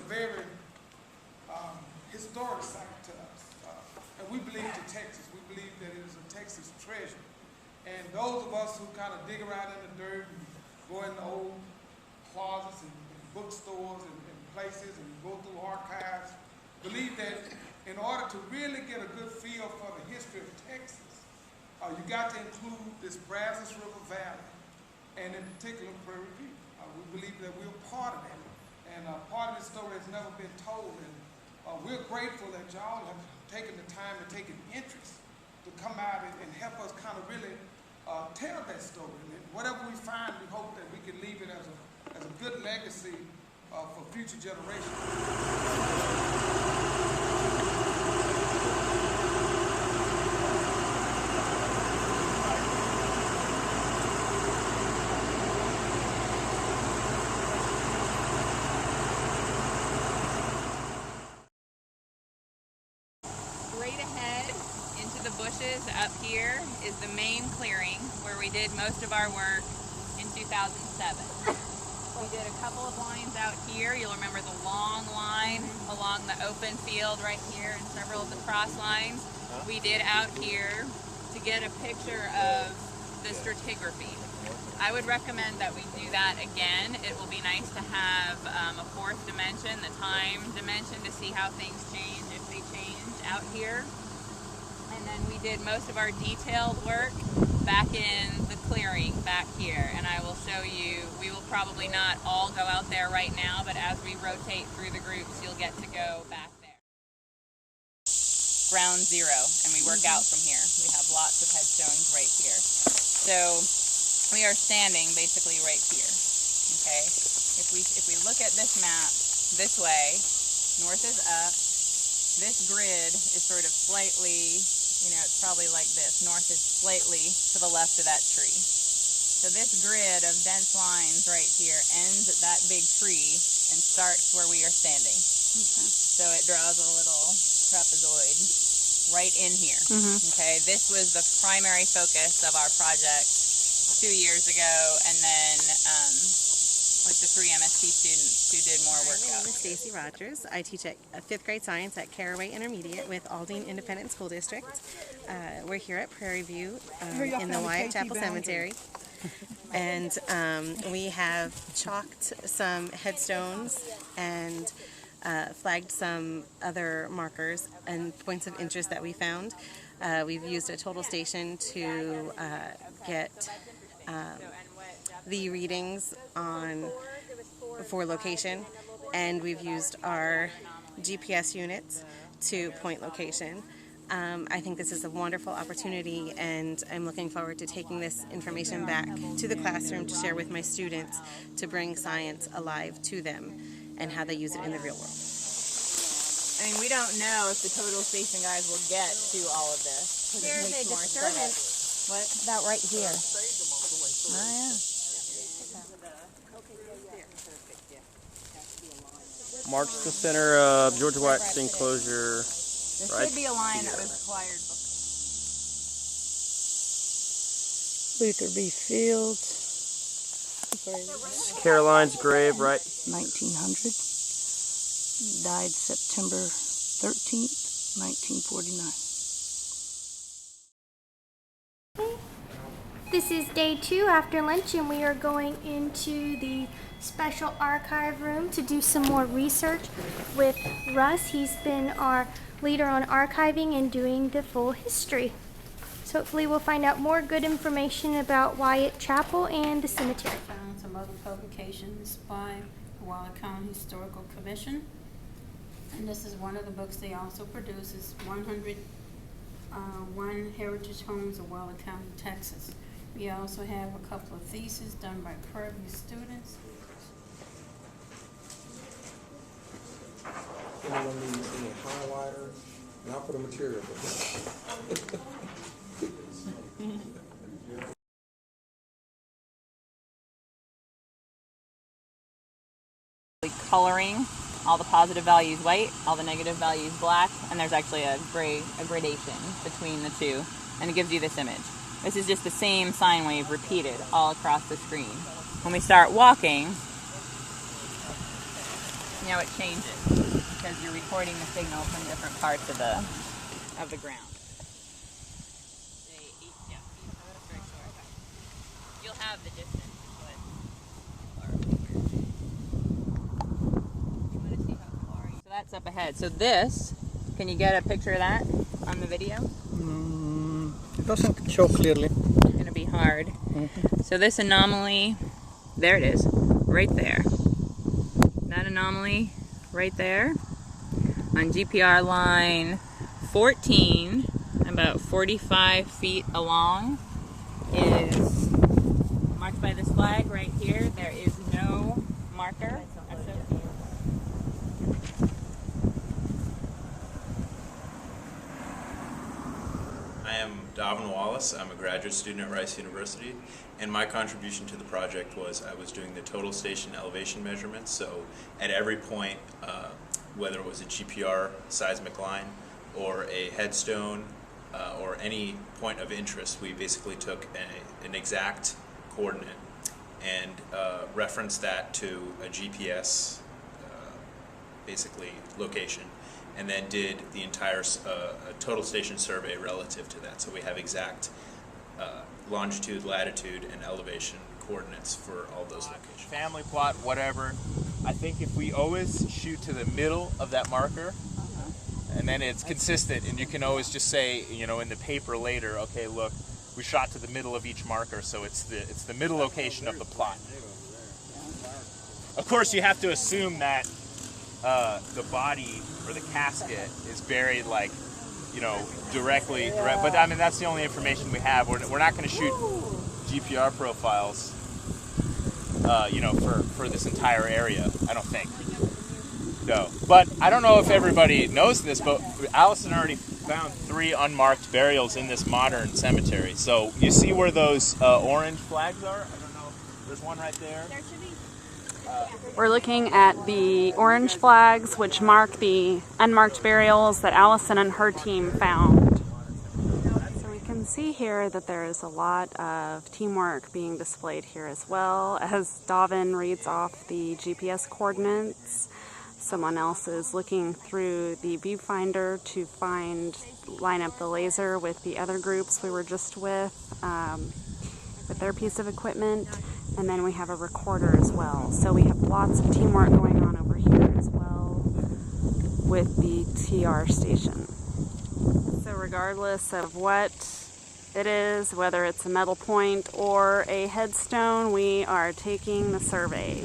very historic site to us. And we believe to Texas. We believe that it is a Texas treasure. And those of us who kind of dig around in the dirt and go in the old closets and bookstores and places and go through archives, believe that in order to really get a good feel for the history of Texas, you got to include this Brazos River Valley, and in particular Prairie View. We believe that we're part of that, and part of this story has never been told, and we're grateful that y'all have taken the time and taken interest to come out and help us kind of really tell that story. And whatever we find, we hope that we can leave it as a good legacy for future generations. Straight ahead into the bushes up here is the main clearing where we did most of our work in 2007. We did a couple of lines out here. You'll remember the long line along the open field right here and several of the cross lines. We did out here to get a picture of the stratigraphy. I would recommend that we do that again. It will be nice to have a fourth dimension, the time dimension, to see how things change, if they change out here. And then we did most of our detailed work back in the clearing back here. And I will show you, we will probably not all go out there right now, but as we rotate through the groups, you'll get to go back there. Ground zero, and we work out from here. We have lots of headstones right here. So we are standing basically right here, okay? If we look at this map this way, north is up. This grid is sort of slightly, it's probably like this. North is slightly to the left of that tree. So this grid of dense lines right here ends at that big tree and starts where we are standing. Okay. So it draws a little trapezoid right in here. Okay, this was the primary focus of our project 2 years ago, and then with the 3 MSP students who did more work out. My name is Stacy Rogers. I teach at 5th grade science at Caraway Intermediate with Aldine Independent School District. We're here at Prairie View in the Wyatt Chapel Cemetery. And we have chalked some headstones and flagged some other markers and points of interest that we found. We've used a total station to get the readings for location, and we've used our GPS units to point location. I think this is a wonderful opportunity, and I'm looking forward to taking this information back to the classroom to share with my students to bring science alive to them and how they use it in the real world. I mean, we don't know if the total station guys will get to all of this. There's a disturbance. What? About right here. Oh, yeah. March the center of George Wyatt's enclosure. There Right should be a line that was acquired before. Luther B. Fields, Caroline's grave, right? 1900. Died September 13th, 1949. This is day 2 after lunch, and we are going into the special archive room to do some more research with Russ. He's been our leader on archiving and doing the full history. So hopefully we'll find out more good information about Wyatt Chapel and the cemetery. Found some other publications by the Wyatt County Historical Commission. And this is one of the books they also produce, is 101 Heritage Homes of Wyatt County, Texas. We also have a couple of theses done by Prairie View students. Anyone need any highlighter? Not for the material, but Coloring all the positive values white, all the negative values black, and there's actually a gradation between the two, and it gives you this image. This is just the same sine wave repeated all across the screen. When we start walking, See how it changes because you're recording the signal from different parts of the ground. You'll have the distance. So that's up ahead. So this, can you get a picture of that on the video? It doesn't show clearly. It's going to be hard. So this anomaly, there it is, right there. That anomaly right there on GPR line 14, about 45 feet along, is marked by this flag right here. There is no marker. I am Davin Wallace. I'm a graduate student at Rice University, and my contribution to the project was I was doing the total station elevation measurements. So at every point, whether it was a GPR seismic line or a headstone or any point of interest, we basically took an exact coordinate and referenced that to a GPS basically location, and then did the entire total station survey relative to that. So we have exact longitude, latitude, and elevation coordinates for all those locations. Family plot, whatever. I think if we always shoot to the middle of that marker, and then it's consistent, and you can always just say, you know, in the paper later, okay, look, we shot to the middle of each marker, so it's the middle location of the plot. Of course, you have to assume that the body or the casket is buried, like, you know, directly. But I mean, that's the only information we have. We're not going to shoot GPR profiles, you know, for this entire area. I don't think. No, but I don't know if everybody knows this, but Allison already found 3 unmarked burials in this modern cemetery. So you see where those orange flags are? I don't know. There's one right there. There should be. We're looking at the orange flags, which mark the unmarked burials that Allison and her team found. So we can see here that there is a lot of teamwork being displayed here as well. As Davin reads off the GPS coordinates, someone else is looking through the viewfinder to line up the laser with the other groups we were just with their piece of equipment. And then we have a recorder as well. So we have lots of teamwork going on over here as well with the TR station. So regardless of what it is, whether it's a metal point or a headstone, we are taking the survey.